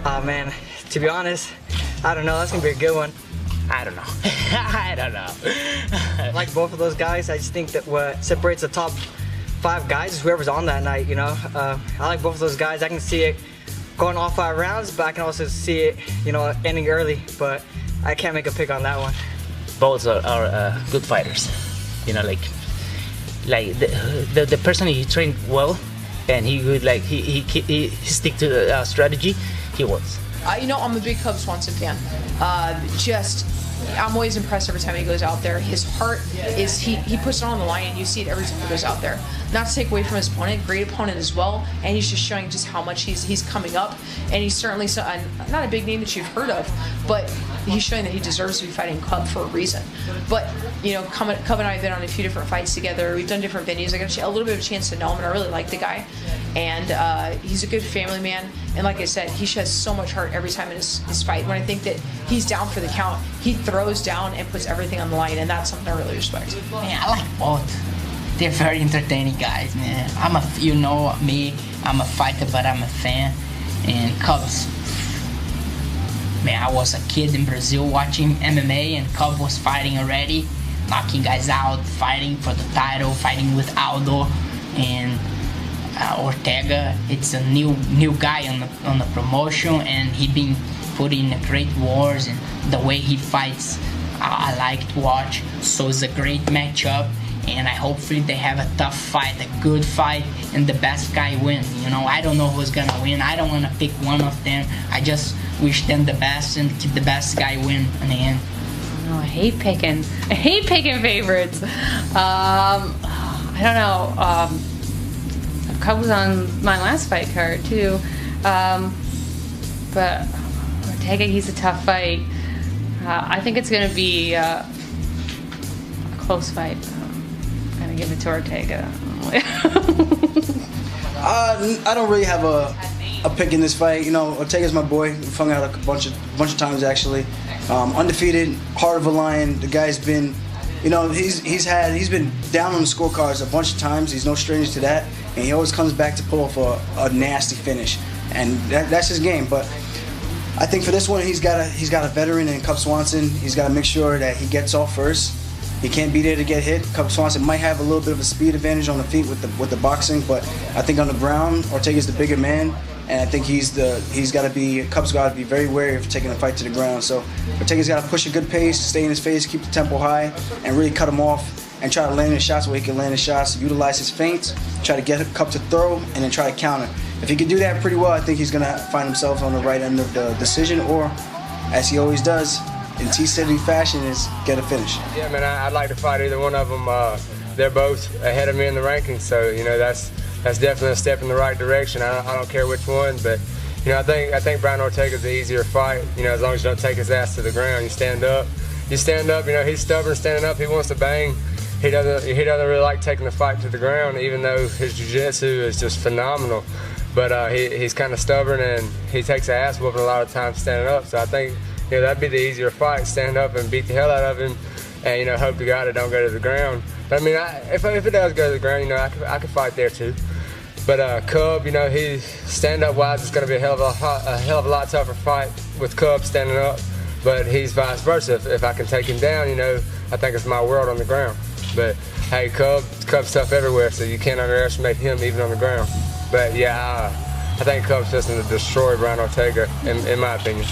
Man, to be honest, I don't know. That's gonna be a good one. I don't know. I don't know. I like both of those guys. I just think that what separates the top 5 guys is whoever's on that night, you know. I like both of those guys. I can see it going all 5 rounds, but I can also see it, you know, ending early. But I can't make a pick on that one. Both are good fighters. You know, like the person he trained well, and he would like he stick to the strategy. He wins. You know, I'm a big Cub Swanson fan. I'm always impressed every time he goes out there. His heart is, he puts it on the line, and you see it every time he goes out there. Not to take away from his opponent, great opponent as well, and he's just showing just how much he's coming up, and he's certainly not a big name that you've heard of, but he's showing that he deserves to be fighting Cub for a reason. But, you know, Cub and I have been on a few different fights together. We've done different venues. I got a little bit of a chance to know him, and I really like the guy. And he's a good family man, and like I said, he sheds so much heart every time in his fight. When I think that he's down for the count, he throws down and puts everything on the line, and that's something I really respect. Man, I like both. They're very entertaining guys, man. You know me, I'm a fighter, but I'm a fan. And Cubs, man, I was a kid in Brazil watching MMA, and Cub was fighting already, knocking guys out, fighting for the title, fighting with Aldo, and Ortega. It's a new guy on the promotion, and he been put in great wars, and the way he fights, I like to watch. So it's a great matchup, and hopefully they have a tough fight, a good fight, and the best guy win. You know, I don't know who's gonna win. I don't want to pick one of them. I just wish them the best and keep the best guy win in the end. Oh, I hate picking favorites. I don't know. Cub was on my last fight card too, but Ortega, he's a tough fight. I think it's going to be a close fight. I'm going to give it to Ortega. I don't really have a pick in this fight. You know, Ortega's my boy. We've hung out a bunch of times actually. Undefeated, heart of a lion. The guy's been, you know, he's been down on the scorecards a bunch of times. He's no stranger to that, and he always comes back to pull off a nasty finish, and that's his game. But I think for this one, he's got a veteran in Cub Swanson. He's got to make sure that he gets off first. He can't be there to get hit. Cub Swanson might have a little bit of a speed advantage on the feet with the boxing, but I think on the ground, Ortega's the bigger man, and I think Cub's got to be very wary of taking the fight to the ground. So Ortega's got to push a good pace, stay in his face, keep the tempo high, and really cut him off and try to land his shots where he can land his shots, utilize his feints, try to get Cub to throw, and then try to counter. If he can do that pretty well, I think he's going to find himself on the right end of the decision, or, as he always does, in T-City fashion, is get a finish. Yeah, man, I'd like to fight either one of them. They're both ahead of me in the rankings, so, you know, that's definitely a step in the right direction. I don't care which one, but, you know, I think Brian Ortega's the easier fight, you know, as long as you don't take his ass to the ground. You stand up, you know, he's stubborn standing up, he wants to bang. He doesn't really like taking the fight to the ground, even though his jiu-jitsu is just phenomenal. But he's kind of stubborn, and he takes an ass whooping a lot of times standing up. So I think, you know, that'd be the easier fight: stand up and beat the hell out of him, and, you know, hope to God it don't go to the ground. But I mean, if it does go to the ground, you know, I could fight there too. But Cub, you know, he's stand-up wise, it's going to be a hell of a lot tougher fight with Cub standing up. But he's vice versa. If I can take him down, you know, I think it's my world on the ground. But hey, Cub's tough everywhere, so you can't underestimate him even on the ground. But yeah, I think Cub's just going to destroy Brian Ortega, in my opinion.